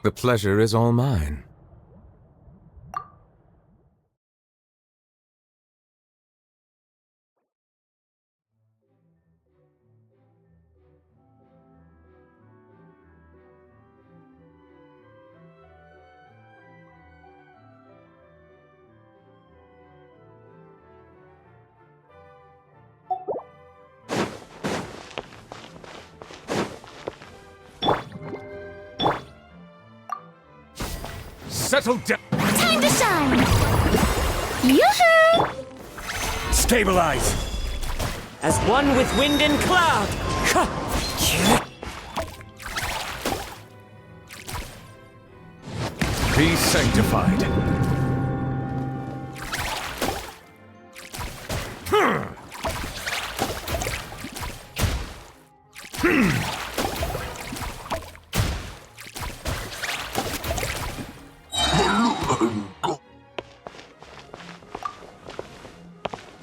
The pleasure is all mine. Settle down! Time to shine! Yoo-hoo! Stabilize! As one with wind and cloud! Be sanctified.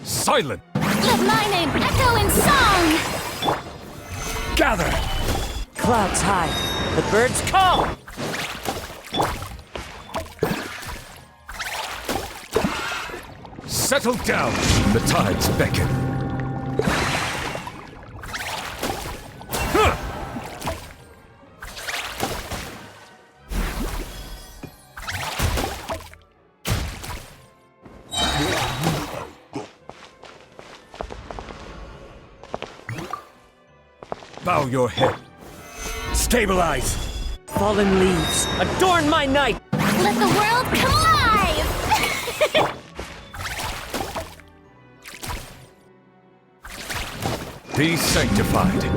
Silent! Let my name echo in song! Gather! Clouds hide, the birds call! Settle down! The tides beckon. Bow your head. Stabilize! Fallen leaves, adorn my night! Let the world come alive! Be sanctified.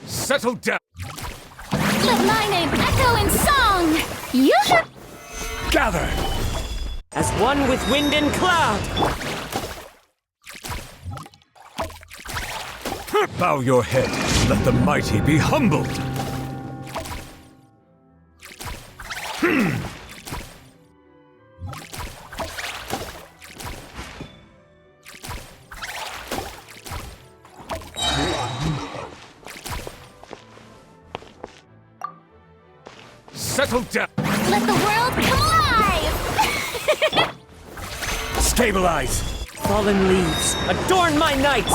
Settle down. Let my name echo in song! Yoo-hoo! Gather! As one with wind and cloud! Bow your head. Let the mighty be humbled. Settle down. Let the world come alive! Stabilize! Fallen leaves, adorn my night!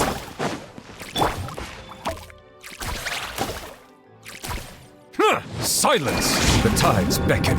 Silence! The tides beckon.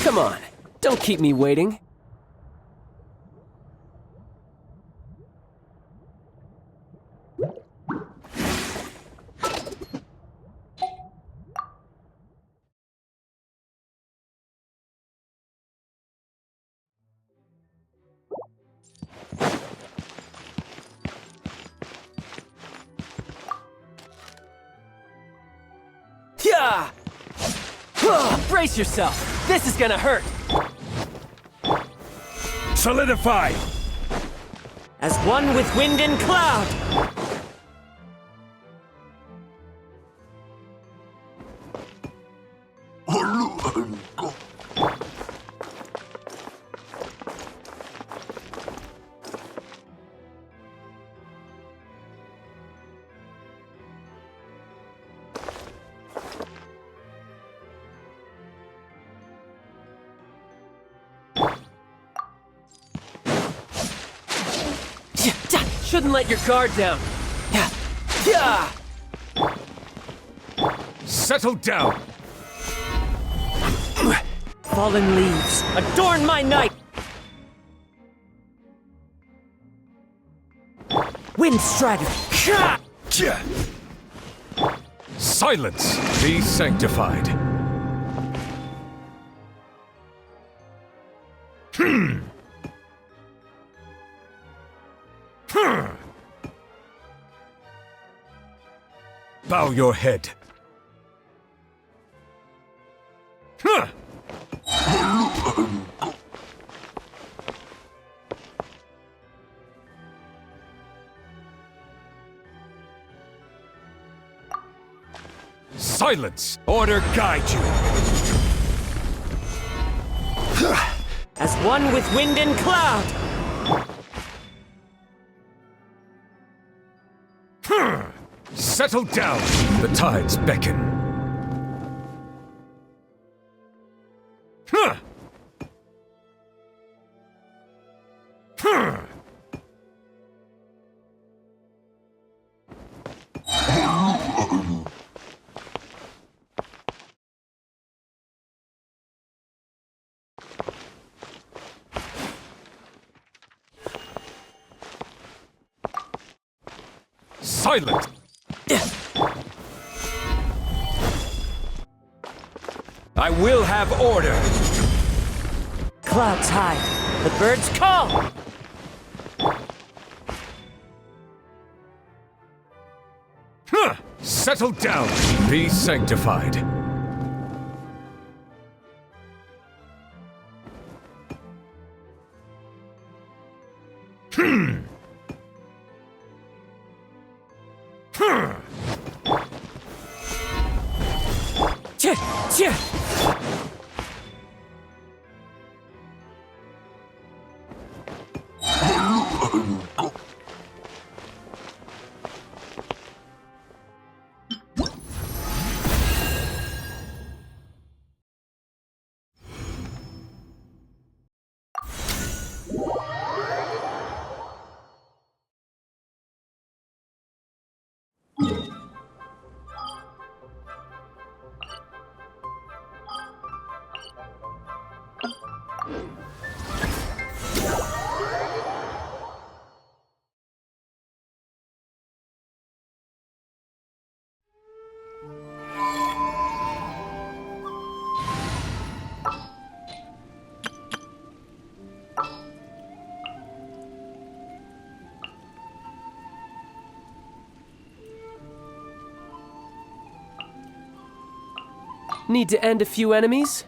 Come on, don't keep me waiting. Yeah! Brace yourself! This is gonna hurt! Solidify! As one with wind and cloud! Shouldn't let your guard down. Yeah. Yeah. Settle down. Fallen leaves, adorn my night! Wind Strider! Ka! Silence! Be sanctified. Bow your head. Silence! Order guide you. As one with wind and cloud! Settle down! The tides beckon. Silent! I will have order! Clouds hide, the birds call! Settle down! Be sanctified. Tch! Need to end a few enemies?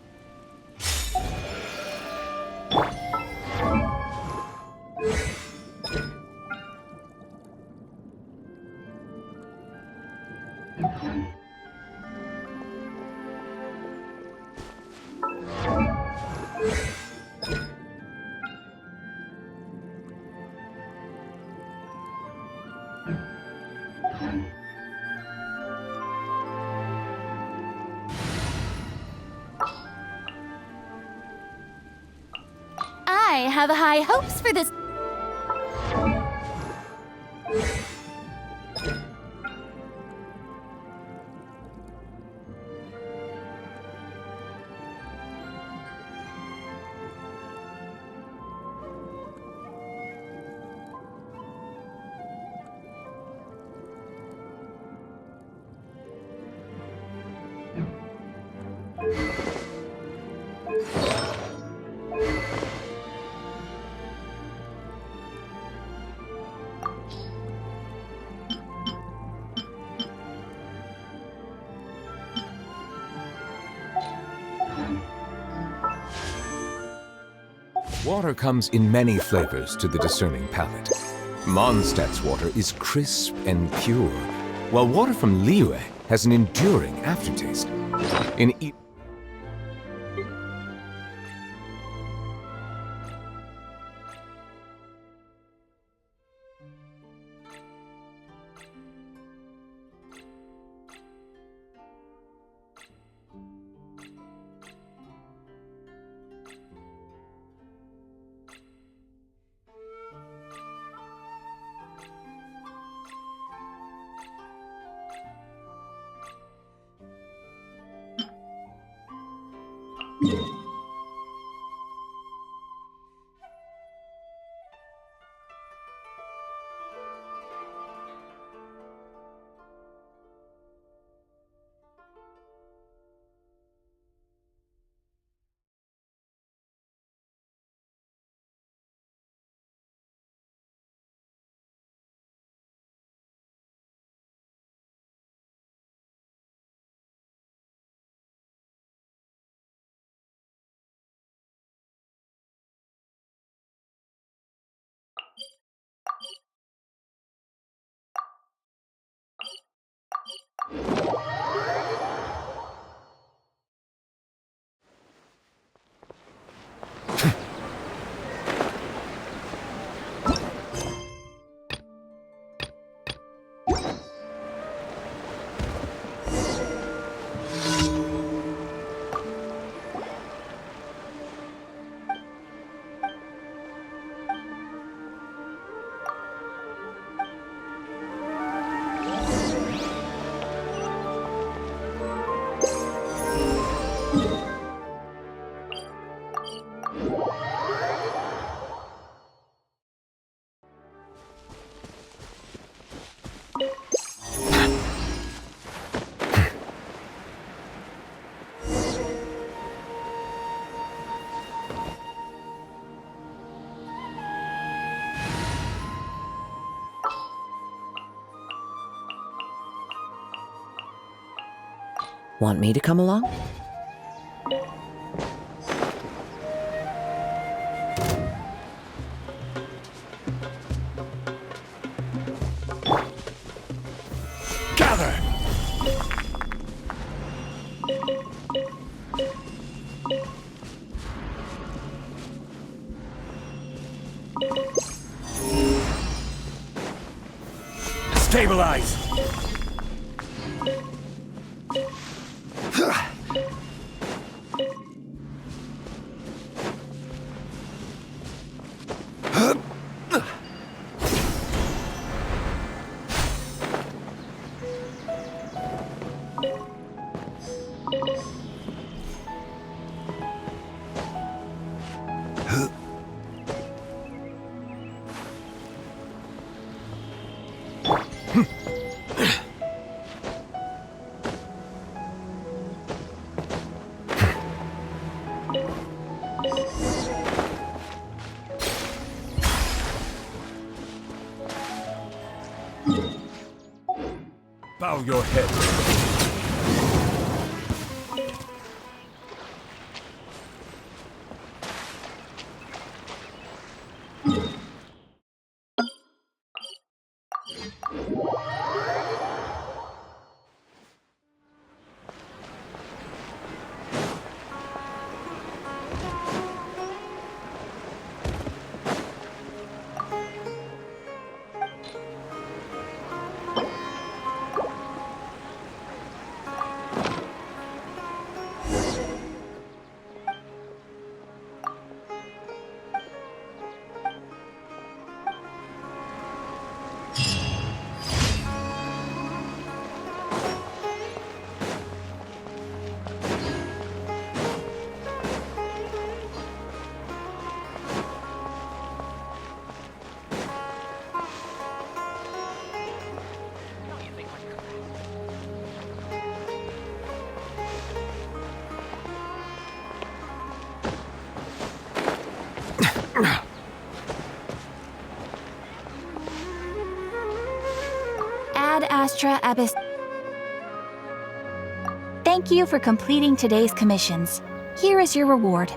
I have high hopes for this. Water comes in many flavors to the discerning palate. Mondstadt's water is crisp and pure, while water from Liyue has an enduring aftertaste. Want me to come along? Gather! Stabilize! Bow your head. Ad Astra Abyss. Thank you for completing today's commissions. Here is your reward.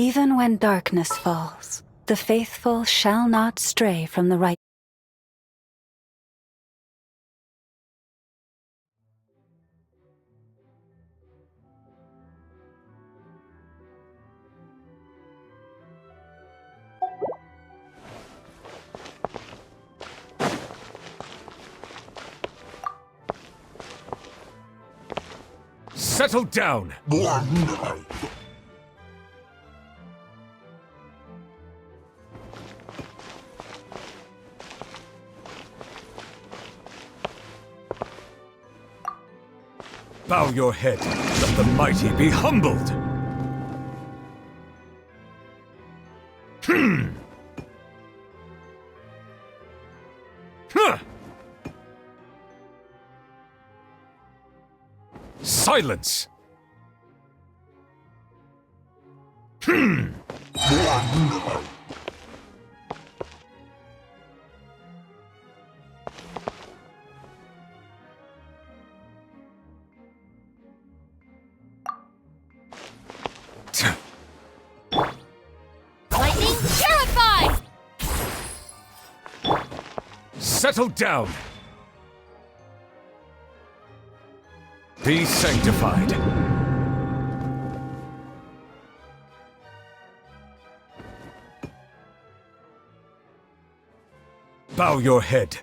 Even when darkness falls, the faithful shall not stray from the right. Settle down! Bow your head. Let the mighty be humbled. Huh. Silence! Lightning purify! Settle down! Be sanctified. Bow your head.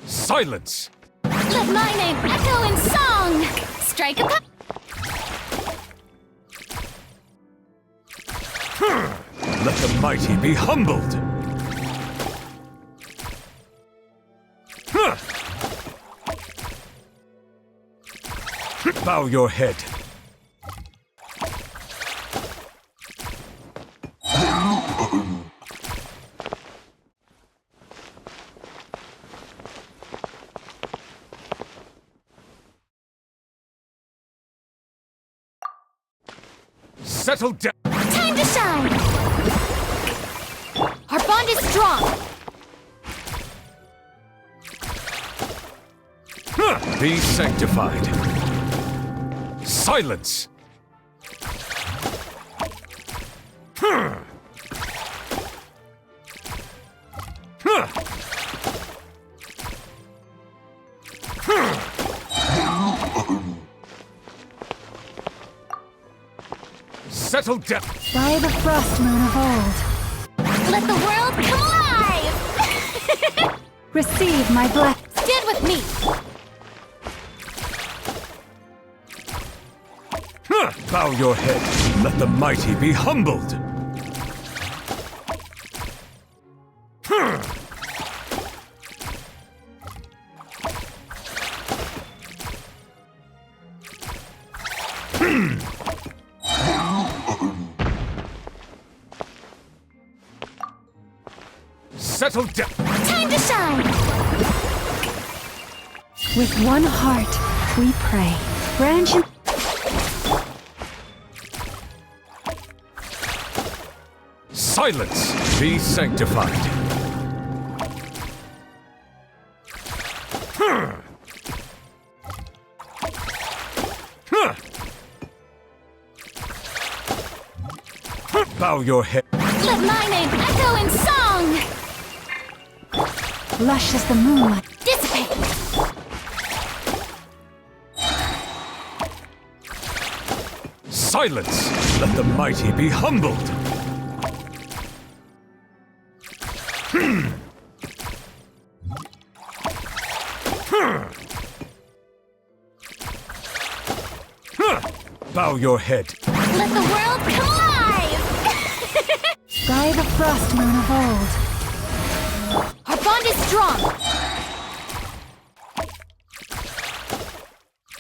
Silence! Let my name echo in song! Strike a Let the mighty be humbled! Bow your head. Settle down! time to shine! Our bond is strong! Be sanctified. Silence! Settle down! By the frost moon of old, Let the world come alive! receive my blessing. Stand with me! Bow your head. Let the mighty be humbled. Settle down. Time to shine! With one heart, we pray. Branch and Silence. Be sanctified. Bow your head. Let my name echo in song! lush as the moonlight. Dissipate! Silence. Let the mighty be humbled. Bow your head. Let the world come alive! By the frost moon of old, Our bond is strong!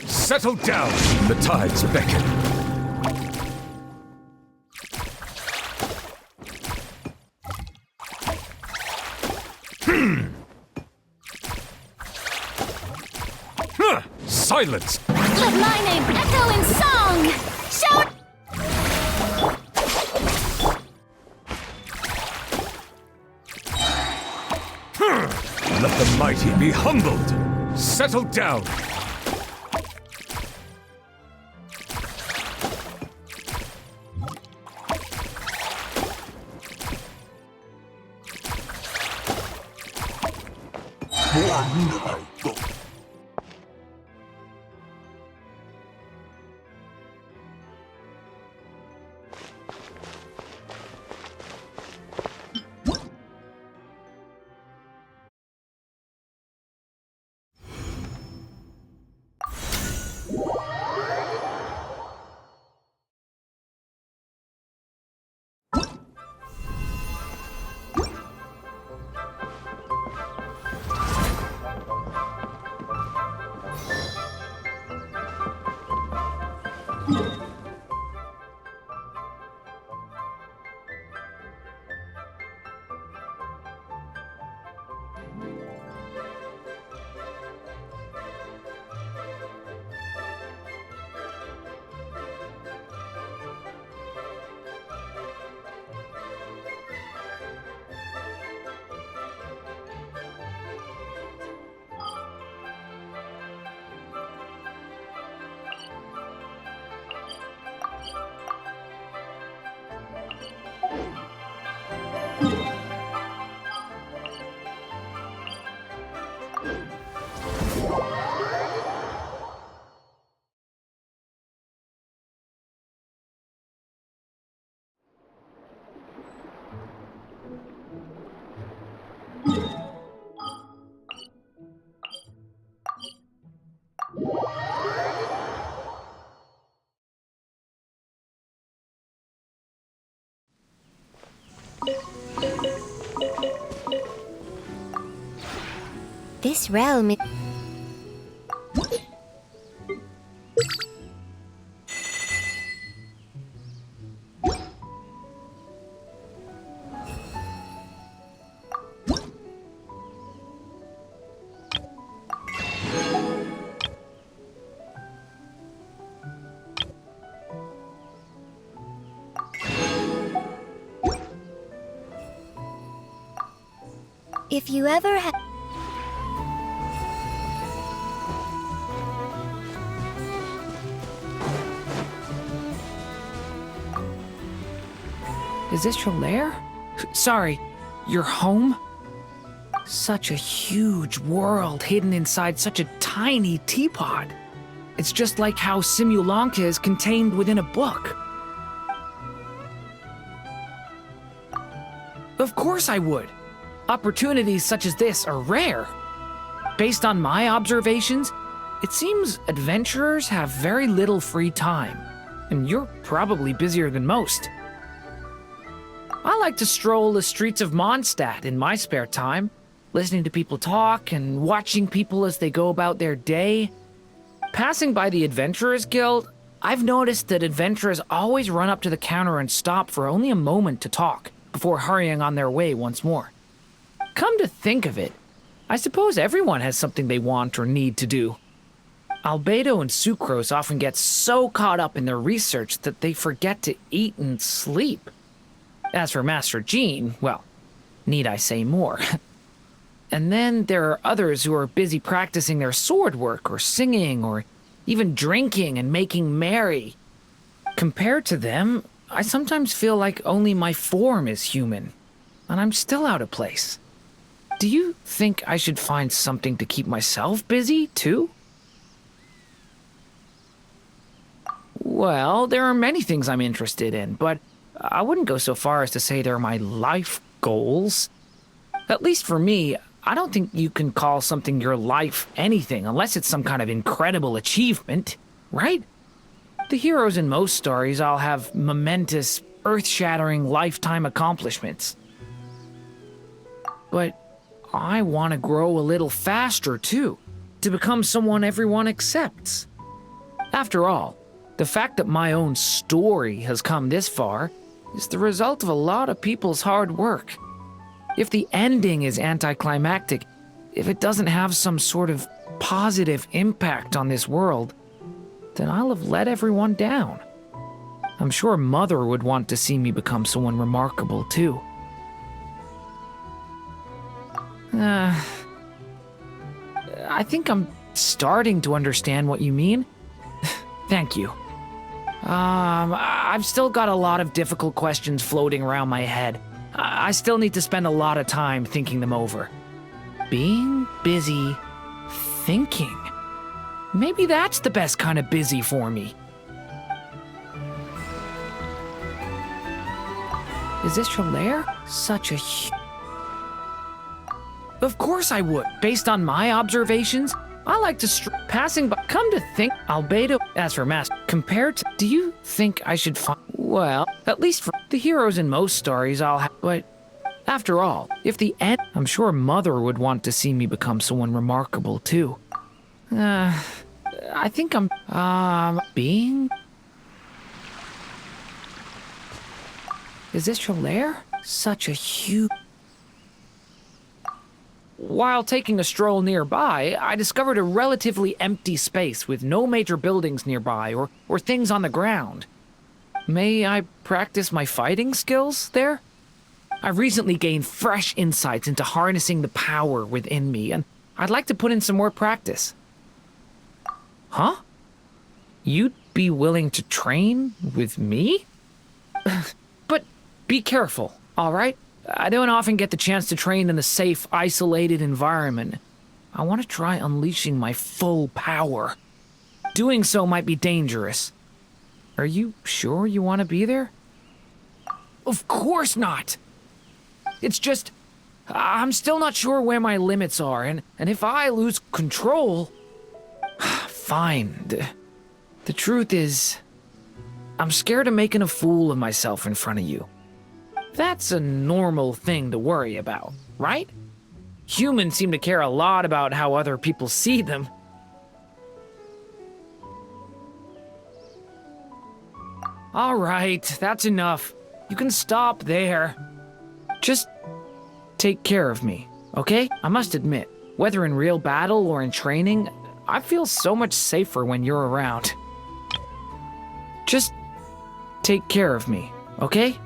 Settle down. The tides beckon. Silence. Let my name echo in song! song! Shout! Let the mighty be humbled. Settle down. This realm is... If you ever have... Is this your lair? Sorry, your home? Such a huge world hidden inside such a tiny teapot. It's just like how Simulanka is contained within a book. Of course I would. Opportunities such as this are rare. Based on my observations, it seems adventurers have very little free time, and you're probably busier than most. I like to stroll the streets of Mondstadt in my spare time, listening to people talk and watching people as they go about their day. Passing by the Adventurers Guild, I've noticed that adventurers always run up to the counter and stop for only a moment to talk before hurrying on their way once more. Come to think of it, I suppose everyone has something they want or need to do. Albedo and Sucrose often get so caught up in their research that they forget to eat and sleep. As for Master Jean, well, need I say more? And then there are others who are busy practicing their sword work or singing or even drinking and making merry. Compared to them, I sometimes feel like only my form is human, and I'm still out of place. Do you think I should find something to keep myself busy, too? Well, there are many things I'm interested in, but I wouldn't go so far as to say they're my life goals. At least for me, I don't think you can call something your life anything unless it's some kind of incredible achievement, right? The heroes in most stories all have momentous, earth-shattering lifetime accomplishments. But I want to grow a little faster, too, to become someone everyone accepts. After all, the fact that my own story has come this far is the result of a lot of people's hard work. If the ending is anticlimactic, if it doesn't have some sort of positive impact on this world, then I'll have let everyone down. I'm sure Mother would want to see me become someone remarkable, too. I think I'm starting to understand what you mean. Thank you. I've still got a lot of difficult questions floating around my head. I still need to spend a lot of time thinking them over. Being busy thinking. Maybe that's the best kind of busy for me. Is this your lair? Such a Of course I would. Based on my observations, I like to passing by. Come to think, Albedo, as for Master, compared to, do you think I should find, well, at least for the heroes in most stories I'll have, but after all, if the end, I'm sure Mother would want to see me become someone remarkable too. I think I'm, being... Is this your lair? Such a huge... While taking a stroll nearby, I discovered a relatively empty space with no major buildings nearby or things on the ground. May I practice my fighting skills there? I've recently gained fresh insights into harnessing the power within me, and I'd like to put in some more practice. Huh? You'd be willing to train with me? But be careful, all right? I don't often get the chance to train in a safe, isolated environment. I want to try unleashing my full power. Doing so might be dangerous. Are you sure you want to be there? Of course not! It's just, I'm still not sure where my limits are, and if I lose control... Fine. The truth is, I'm scared of making a fool of myself in front of you. That's a normal thing to worry about, right? Humans seem to care a lot about how other people see them. All right, that's enough. You can stop there. Just take care of me, okay? I must admit, whether in real battle or in training, I feel so much safer when you're around. Just take care of me, okay?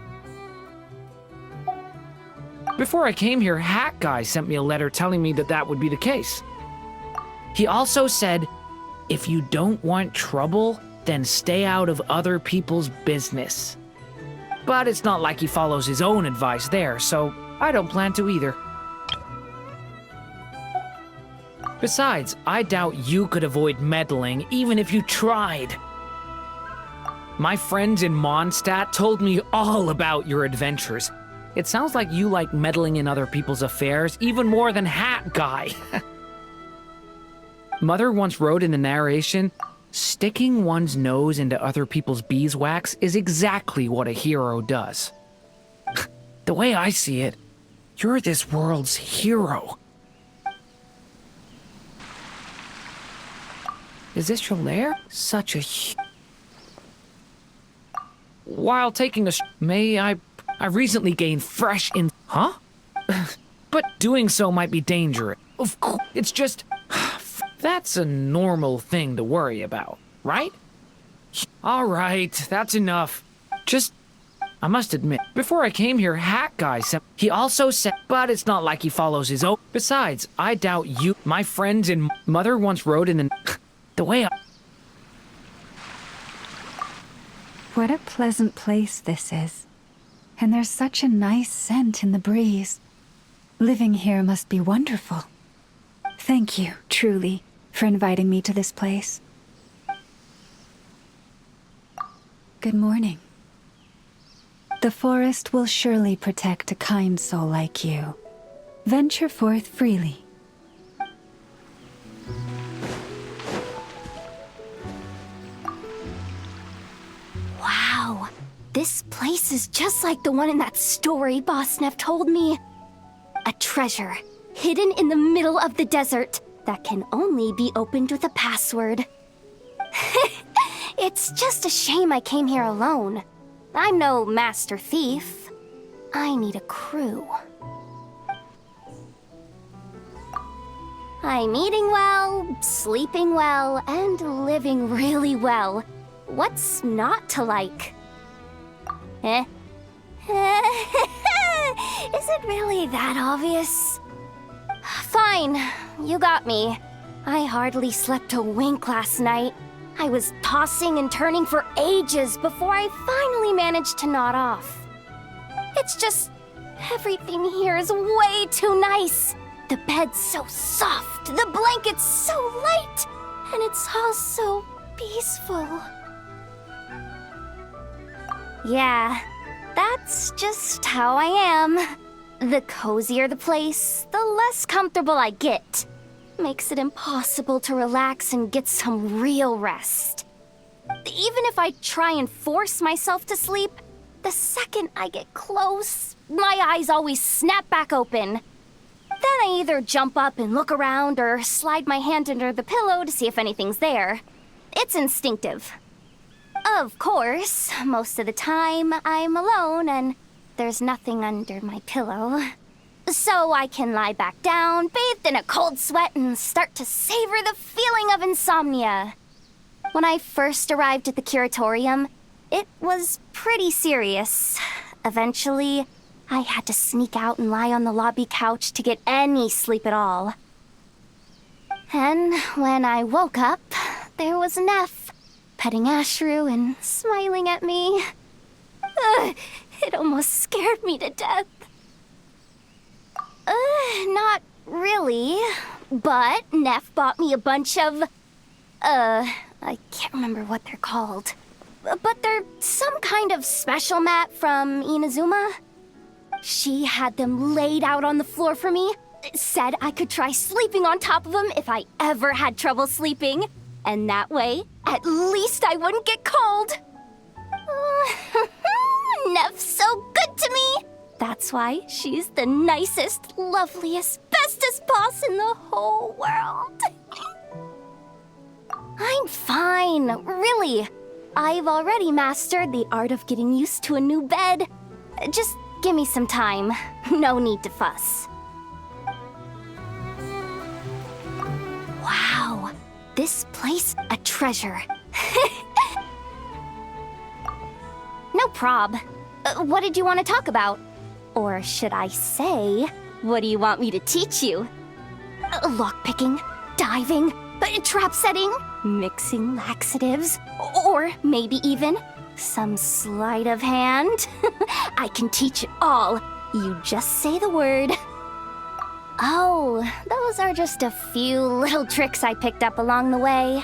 Before I came here, Hat Guy sent me a letter telling me that would be the case. He also said, if you don't want trouble, then stay out of other people's business. But it's not like he follows his own advice there, so I don't plan to either. Besides, I doubt you could avoid meddling even if you tried. My friends in Mondstadt told me all about your adventures. It sounds like you like meddling in other people's affairs even more than Hat Guy. Mother once wrote in the narration, sticking one's nose into other people's beeswax is exactly what a hero does. The way I see it, you're this world's hero. Is this your lair? Such a... While taking a... May I recently gained fresh in... Huh? But doing so might be dangerous. Of course, it's just... That's a normal thing to worry about, right? All right, that's enough. Just... I must admit, before I came here, Hat Guy sent... He also said... But it's not like he follows his own... Besides, I doubt you... My friends and Mother once wrote in the... The way I... What a pleasant place this is. And there's such a nice scent in the breeze. Living here must be wonderful. Thank you, truly, for inviting me to this place. Good morning. The forest will surely protect a kind soul like you. Venture forth freely. Wow, this place is just like the one in that story Bosnef told me. A treasure, hidden in the middle of the desert, that can only be opened with a password. It's just a shame I came here alone. I'm no master thief. I need a crew. I'm eating well, sleeping well, and living really well. What's not to like? Eh? Is it really that obvious? Fine, you got me. I hardly slept a wink last night. I was tossing and turning for ages before I finally managed to nod off. It's just, everything here is way too nice. The bed's so soft, the blanket's so light, and it's all so peaceful. Yeah, that's just how I am. The cozier the place, the less comfortable I get. Makes it impossible to relax and get some real rest. Even if I try and force myself to sleep, the second I get close, my eyes always snap back open. Then I either jump up and look around or slide my hand under the pillow to see if anything's there. It's instinctive. Of course, most of the time I'm alone and there's nothing under my pillow. So I can lie back down, bathed in a cold sweat, and start to savor the feeling of insomnia. When I first arrived at the curatorium, it was pretty serious. Eventually, I had to sneak out and lie on the lobby couch to get any sleep at all. And when I woke up, there was Neff, petting Ashru and smiling at me. It almost scared me to death. Not really, but Neff bought me a bunch of, I can't remember what they're called. But they're some kind of special mat from Inazuma. She had them laid out on the floor for me, said I could try sleeping on top of them if I ever had trouble sleeping, and that way, at least I wouldn't get cold. Neff's so good to me! That's why she's the nicest, loveliest, bestest boss in the whole world. I'm fine, really. I've already mastered the art of getting used to a new bed. Just give me some time. No need to fuss. Wow, this place a treasure. No prob. What did you want to talk about? Or should I say, what do you want me to teach you? Lockpicking, diving, trap setting, mixing laxatives, or maybe even some sleight of hand? I can teach it all. You just say the word. Oh, those are just a few little tricks I picked up along the way.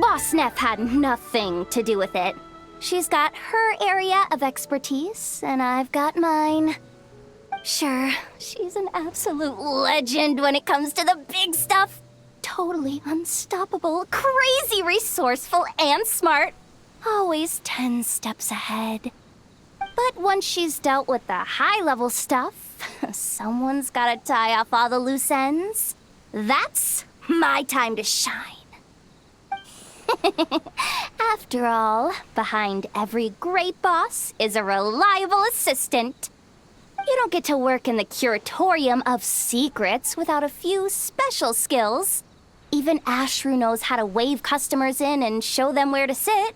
Boss Neff had nothing to do with it. She's got her area of expertise, and I've got mine. Sure, she's an absolute legend when it comes to the big stuff. Totally unstoppable, crazy resourceful, and smart. Always 10 steps ahead. But once she's dealt with the high-level stuff, someone's gotta tie off all the loose ends. That's my time to shine. After all, behind every great boss is a reliable assistant. You don't get to work in the curatorium of secrets without a few special skills. Even Ashru knows how to wave customers in and show them where to sit.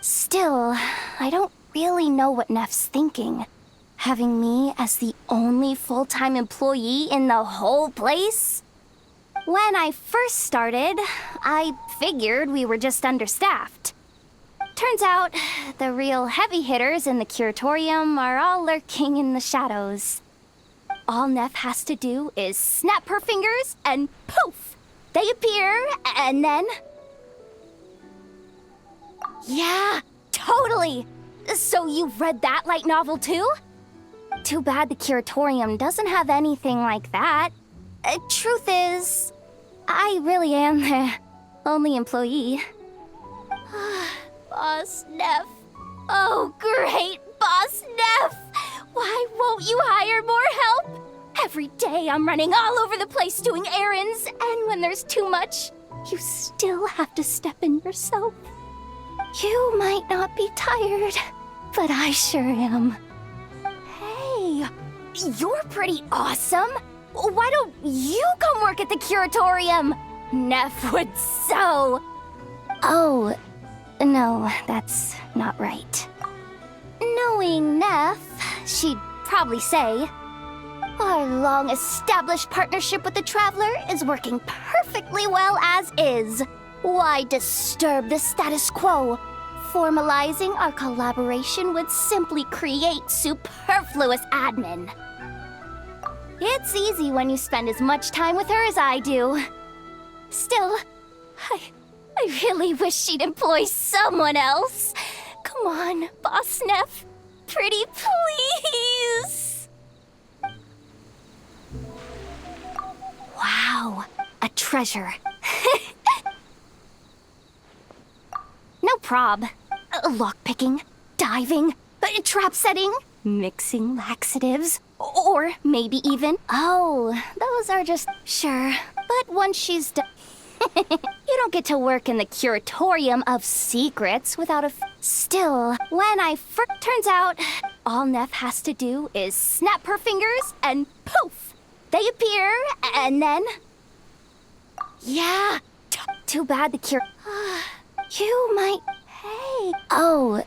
Still, I don't really know what Neff's thinking. Having me as the only full-time employee in the whole place? When I first started, I figured we were just understaffed. Turns out, the real heavy hitters in the curatorium are all lurking in the shadows. All Neff has to do is snap her fingers and poof! They appear, and then... Yeah, totally! So you've read that light novel too? Too bad the curatorium doesn't have anything like that. Truth is, I really am the only employee. Boss Neff. Oh, great, Boss Neff! Why won't you hire more help? Every day I'm running all over the place doing errands, and when there's too much, you still have to step in yourself. You might not be tired, but I sure am. Hey, you're pretty awesome. why don't you come work at the curatorium? Neff would so... Oh, no, that's not right. Knowing Neff, she'd probably say, our long-established partnership with the Traveler is working perfectly well as is. Why disturb the status quo? Formalizing our collaboration would simply create superfluous admin. It's easy when you spend as much time with her as I do. Still, I really wish she'd employ someone else. Come on, Boss Neff. Pretty please. Wow, a treasure. No prob. Lockpicking, diving, trap setting, mixing laxatives, or maybe even... Oh, those are just... Sure, but once she's done... You don't get to work in the curatorium of secrets without a... Still, when turns out, all Neff has to do is snap her fingers and poof! They appear, and then... Yeah, too bad the You might... Hey... Oh,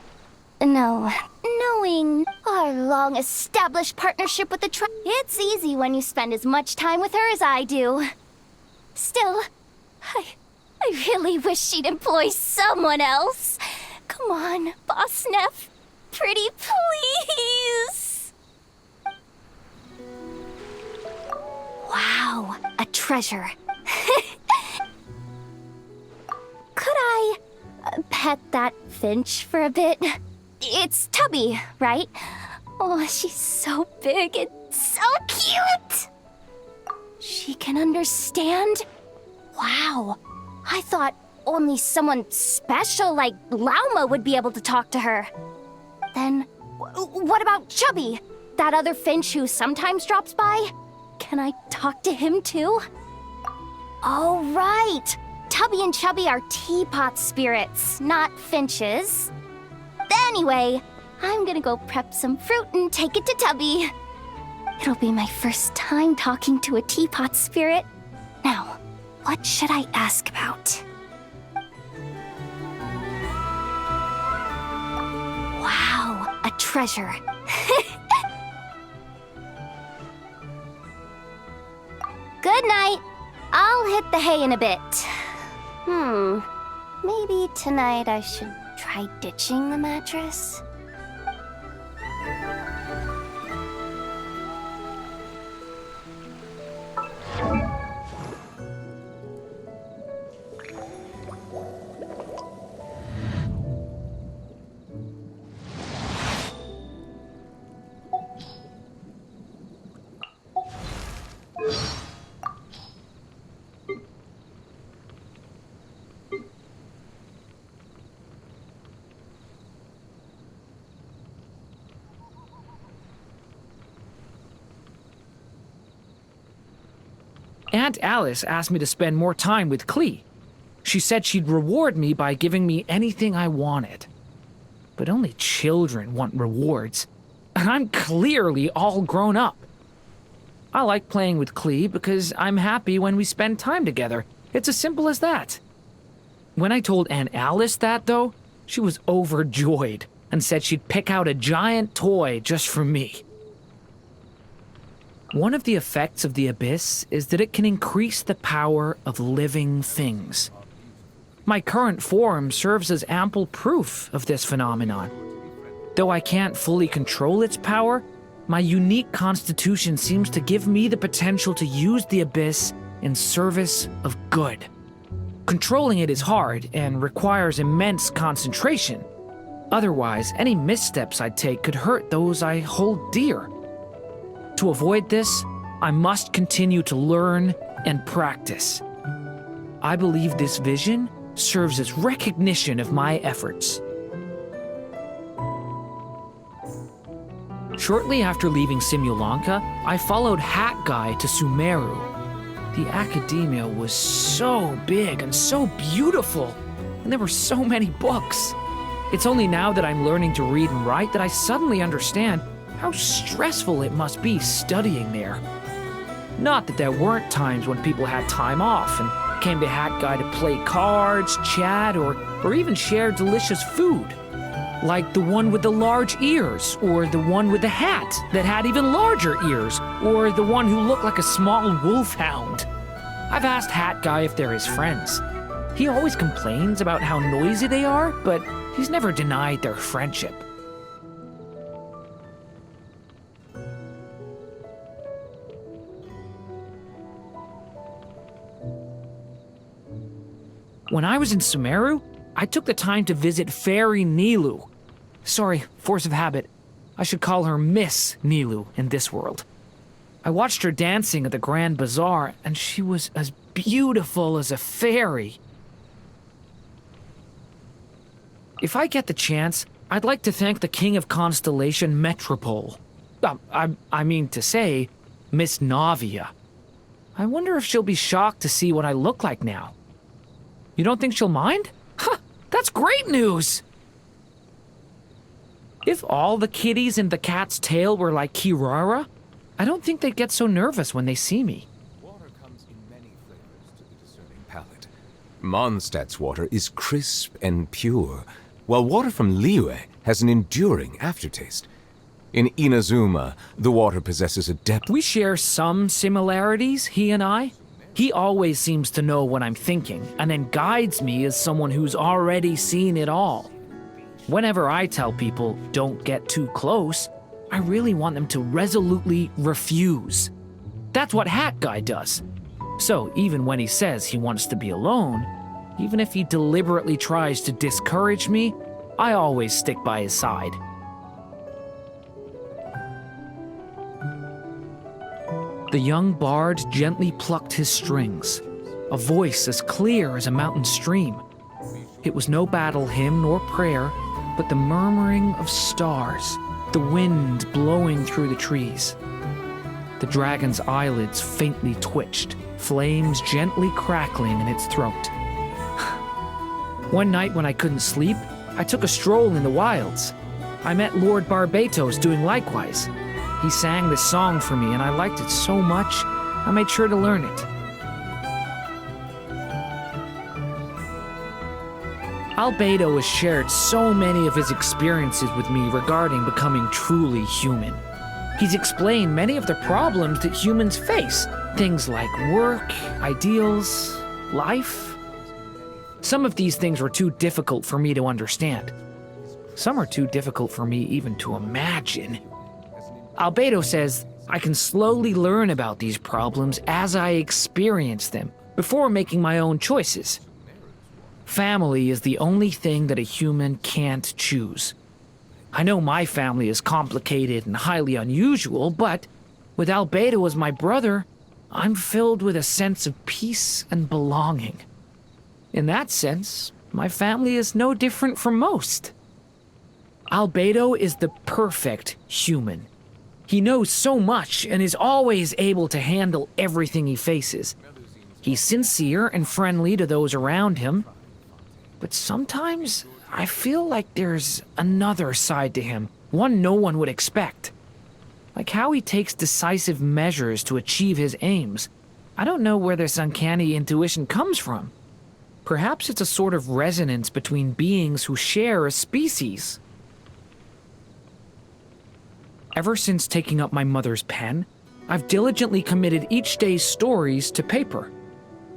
no. Knowing our long-established partnership with the It's easy when you spend as much time with her as I do. Still, I really wish she'd employ someone else. Come on, Boss Neff. Pretty please. Wow, a treasure. Could I pet that finch for a bit? It's Tubby, right? Oh, she's so big and so cute! She can understand? Wow, I thought only someone special like Lauma would be able to talk to her. Then, what about Chubby? That other finch who sometimes drops by? Can I talk to him too? Oh, right! Tubby and Chubby are teapot spirits, not finches. Anyway, I'm gonna go prep some fruit and take it to Tubby. It'll be my first time talking to a teapot spirit. Now, what should I ask about? Wow, a treasure. Good night. I'll hit the hay in a bit. Maybe tonight I should try ditching the mattress? Aunt Alice asked me to spend more time with Klee. She said she'd reward me by giving me anything I wanted. But only children want rewards, and I'm clearly all grown up. I like playing with Klee because I'm happy when we spend time together. It's as simple as that. When I told Aunt Alice that, though, she was overjoyed and said she'd pick out a giant toy just for me. One of the effects of the Abyss is that it can increase the power of living things. My current form serves as ample proof of this phenomenon. Though I can't fully control its power, my unique constitution seems to give me the potential to use the Abyss in service of good. Controlling it is hard and requires immense concentration. Otherwise, any missteps I take could hurt those I hold dear. To avoid this, I must continue to learn and practice. I believe this vision serves as recognition of my efforts. Shortly after leaving Simulanka, I followed Hat Guy to Sumeru. The academia was so big and so beautiful, and there were so many books. It's only now that I'm learning to read and write that I suddenly understand how stressful it must be studying there. Not that there weren't times when people had time off and came to Hat Guy to play cards, chat, or even share delicious food. Like the one with the large ears, or the one with the hat that had even larger ears, or the one who looked like a small wolfhound. I've asked Hat Guy if they're his friends. He always complains about how noisy they are, but he's never denied their friendship. When I was in Sumeru, I took the time to visit Fairy Nilou. Sorry, force of habit. I should call her Miss Nilou in this world. I watched her dancing at the Grand Bazaar, and she was as beautiful as a fairy. If I get the chance, I'd like to thank the King of Constellation Metropole. I mean to say, Miss Navia. I wonder if she'll be shocked to see what I look like now. You don't think she'll mind? Huh, that's great news! If all the kitties in the cat's tail were like Kirara, I don't think they'd get so nervous when they see me. Water comes in many flavors to the discerning palate. Mondstadt's water is crisp and pure, while water from Liyue has an enduring aftertaste. In Inazuma, the water possesses a depth. We share some similarities, he and I. He always seems to know what I'm thinking, and then guides me as someone who's already seen it all. Whenever I tell people, don't get too close, I really want them to resolutely refuse. That's what Hat Guy does. So even when he says he wants to be alone, even if he deliberately tries to discourage me, I always stick by his side. The young bard gently plucked his strings, a voice as clear as a mountain stream. It was no battle hymn nor prayer, but the murmuring of stars, the wind blowing through the trees. The dragon's eyelids faintly twitched, flames gently crackling in its throat. One night when I couldn't sleep, I took a stroll in the wilds. I met Lord Barbatos doing likewise. He sang this song for me, and I liked it so much, I made sure to learn it. Albedo has shared so many of his experiences with me regarding becoming truly human. He's explained many of the problems that humans face, things like work, ideals, life. Some of these things were too difficult for me to understand. Some are too difficult for me even to imagine. Albedo says I can slowly learn about these problems as I experience them, before making my own choices. Family is the only thing that a human can't choose. I know my family is complicated and highly unusual, but with Albedo as my brother, I'm filled with a sense of peace and belonging. In that sense, my family is no different from most. Albedo is the perfect human. He knows so much and is always able to handle everything he faces. He's sincere and friendly to those around him, but sometimes I feel like there's another side to him, one no one would expect. Like how he takes decisive measures to achieve his aims. I don't know where this uncanny intuition comes from. Perhaps it's a sort of resonance between beings who share a species. Ever since taking up my mother's pen, I've diligently committed each day's stories to paper.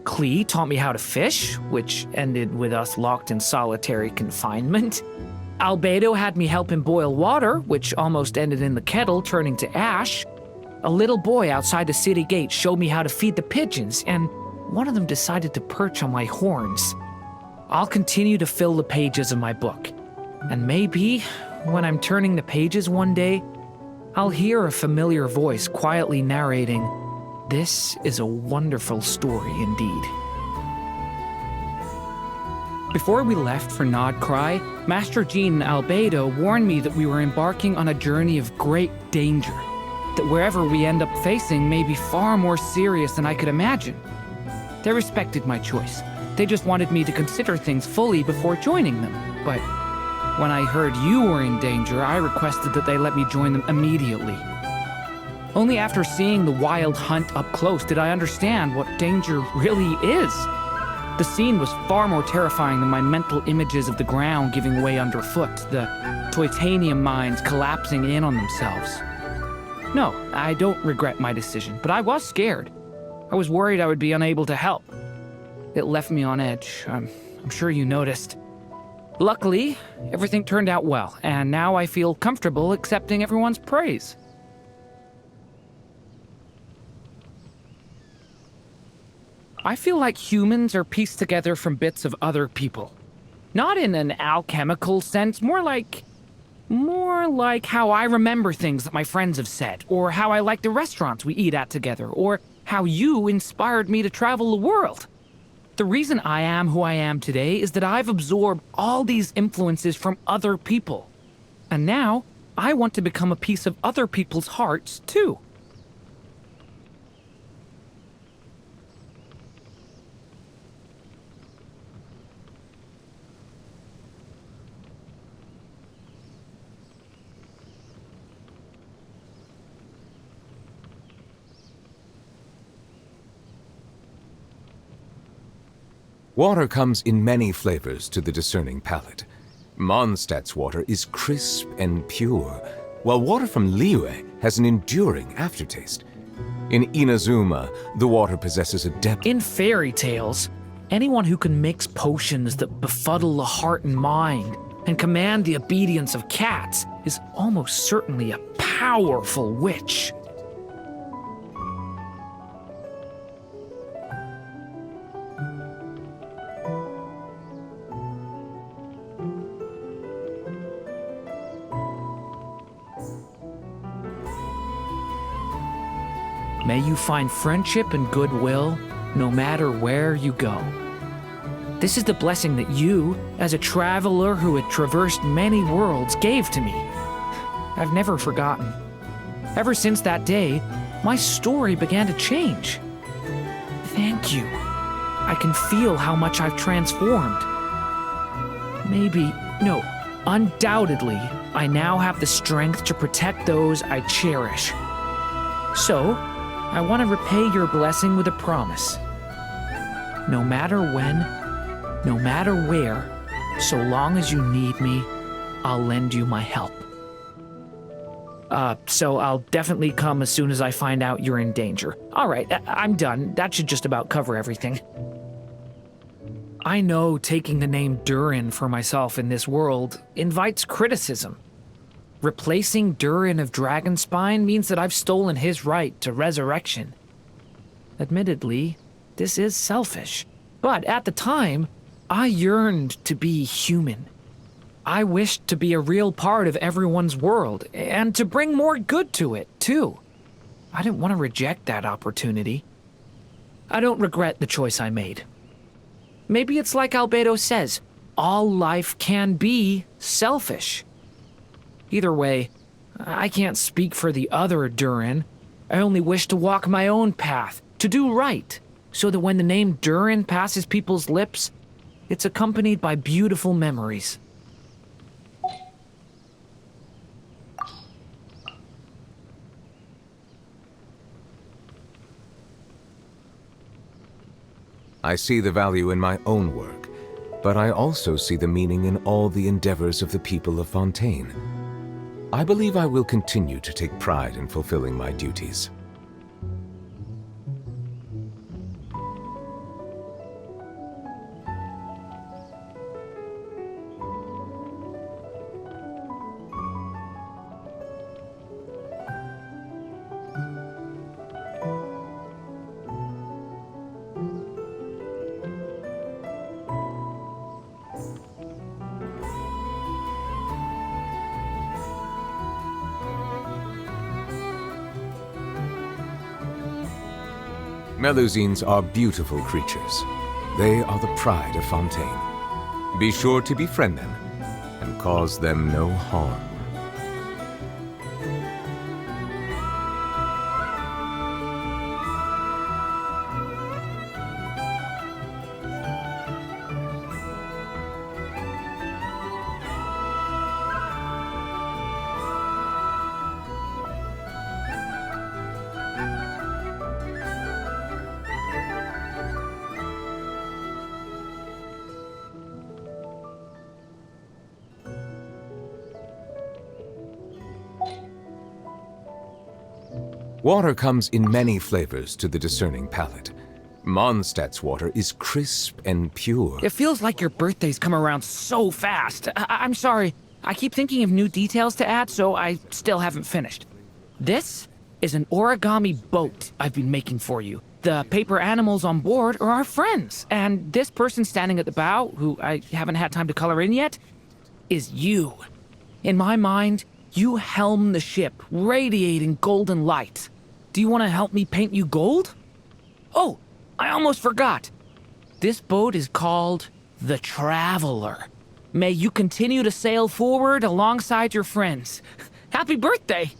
Klee taught me how to fish, which ended with us locked in solitary confinement. Albedo had me help him boil water, which almost ended in the kettle turning to ash. A little boy outside the city gate showed me how to feed the pigeons, and one of them decided to perch on my horns. I'll continue to fill the pages of my book, and maybe, when I'm turning the pages one day, I'll hear a familiar voice quietly narrating, "This is a wonderful story indeed." Before we left for Nodcry, Master Jean and Albedo warned me that we were embarking on a journey of great danger, that wherever we end up facing may be far more serious than I could imagine. They respected my choice. They just wanted me to consider things fully before joining them, but when I heard you were in danger, I requested that they let me join them immediately. Only after seeing the wild hunt up close did I understand what danger really is. The scene was far more terrifying than my mental images of the ground giving way underfoot, the titanium mines collapsing in on themselves. No, I don't regret my decision, but I was scared. I was worried I would be unable to help. It left me on edge. I'm sure you noticed. Luckily, everything turned out well, and now I feel comfortable accepting everyone's praise. I feel like humans are pieced together from bits of other people. Not in an alchemical sense, more like how I remember things that my friends have said, or how I like the restaurants we eat at together, or how you inspired me to travel the world. The reason I am who I am today is that I've absorbed all these influences from other people. And now, I want to become a piece of other people's hearts, too. Water comes in many flavors to the discerning palate. Mondstadt's water is crisp and pure, while water from Liyue has an enduring aftertaste. In Inazuma, the water possesses a depth. In fairy tales, anyone who can mix potions that befuddle the heart and mind and command the obedience of cats is almost certainly a powerful witch. May you find friendship and goodwill no matter where you go. This is the blessing that you, as a traveler who had traversed many worlds, gave to me. I've never forgotten. Ever since that day, my story began to change. Thank you. I can feel how much I've transformed. Undoubtedly, I now have the strength to protect those I cherish. So, I want to repay your blessing with a promise. No matter when, no matter where, so long as you need me, I'll lend you my help. So I'll definitely come as soon as I find out you're in danger. All right, I'm done. That should just about cover everything. I know taking the name Durin for myself in this world invites criticism. Replacing Durin of Dragonspine means that I've stolen his right to resurrection. Admittedly, this is selfish, but at the time, I yearned to be human. I wished to be a real part of everyone's world, and to bring more good to it, too. I didn't want to reject that opportunity. I don't regret the choice I made. Maybe it's like Albedo says, all life can be selfish. Either way, I can't speak for the other Durin. I only wish to walk my own path, to do right, so that when the name Durin passes people's lips, it's accompanied by beautiful memories. I see the value in my own work, but I also see the meaning in all the endeavors of the people of Fontaine. I believe I will continue to take pride in fulfilling my duties. Melusines are beautiful creatures. They are the pride of Fontaine. Be sure to befriend them and cause them no harm. Water comes in many flavors to the discerning palate. Mondstadt's water is crisp and pure. It feels like your birthday's come around so fast. I'm sorry. I keep thinking of new details to add, so I still haven't finished. This is an origami boat I've been making for you. The paper animals on board are our friends, and this person standing at the bow, who I haven't had time to color in yet, is you. In my mind, you helm the ship, radiating golden light. Do you want to help me paint you gold? Oh, I almost forgot. This boat is called the Traveler. May you continue to sail forward alongside your friends. Happy birthday!